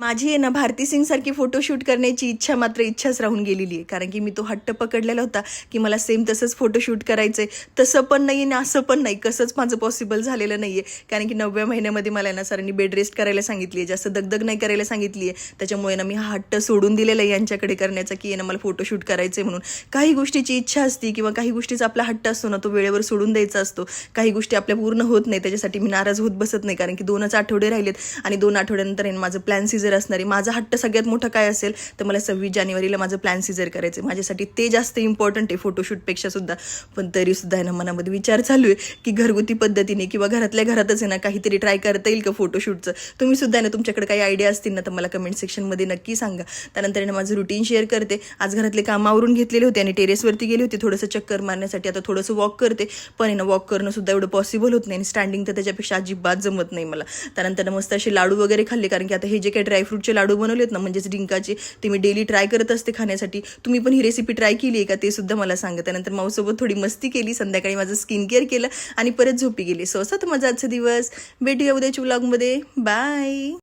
माझी आहे ना भारती सिंग सारखी फोटोशूट करण्याची इच्छा मात्र इच्छाच राहून गेलेली आहे. कारण की मी तो हट्ट पकडलेला होता की मला सेम तसंच फोटोशूट करायचंय. तसं पण नाही आणि असं पण नाही, कसंच माझं पॉसिबल झालेलं नाहीये. कारण की 9व्या महिन्यामध्ये मला ना सरांनी बेड रेस्ट करायला सांगितली आहे, जास्त दगदग नाही करायला सांगितली आहे. त्याच्यामुळे ना मी हा हट्ट सोडून दिलेला आहे यांच्याकडे करण्याचा की ना मला फोटोशूट करायचंय म्हणून. काही गोष्टीची इच्छा असते किंवा काही गोष्टीचा आपला हट्ट असतो ना, तो वेळेवर सोडून द्यायचा असतो. काही गोष्टी आपल्या पूर्ण होत नाही, त्याच्यासाठी मी नाराज होत बसत नाही. कारण की 2च आठवडे राहिलेत आणि 2 आठवड्यानंतर माझं प्लॅन सीझर असणार आहे. माझा हट्ट सगळ्यात मोठा काय असेल तर मला 26 जानेवारीला माझं प्लॅन सीझर करायचं. माझ्यासाठी ते जास्त इम्पॉर्टंट आहे फोटोशूटपेक्षा सुद्धा. पण तरी सुद्धा आहे ना मनामध्ये विचार चालू आहे की घरगुती पद्धतीने किंवा घरातल्या घरातच आहे ना काहीतरी ट्राय करता येईल का फोटोशूटचं. तुम्ही सुद्धा आहे ना तुमच्याकडे काही आयडिया असतील ना तर मला कमेंट सेक्शनमध्ये नक्की सांगा. त्यानंतर ना माझं रुटीन शेअर करते. आज घरातले काम आवरून घेतलेले होते आणि टेरेसवरती गेले होते थोडंसं चक्कर मारण्यासाठी. आता थोडंसं वॉक करते, पण आहे ना वॉक करणं सुद्धा एवढं पॉसिबल होत नाही आणि स्टँडिंग तर त्याच्यापेक्षा अजिबात जमत नाही मला. त्यानंतर मस्त असे लाडू वगैरे खाल्ले. कारण की आता हे जे काही ड्रायफ्रूटचे लाडू बनवलेत ना म्हणजेच डिंकाचे, ते मी डेली ट्राय करत असते खाण्यासाठी. तुम्ही पण ही रेसिपी ट्राय केली आहे का ते सुद्धा मला सांगा. त्यानंतर माऊसोबत थोडी मस्ती केली, संध्याकाळी माझं स्किन केअर केलं आणि परत झोपी गेली. सो असा तर माझा आजचा दिवस. भेटूया उद्याच्या व्लॉगमध्ये. बाय.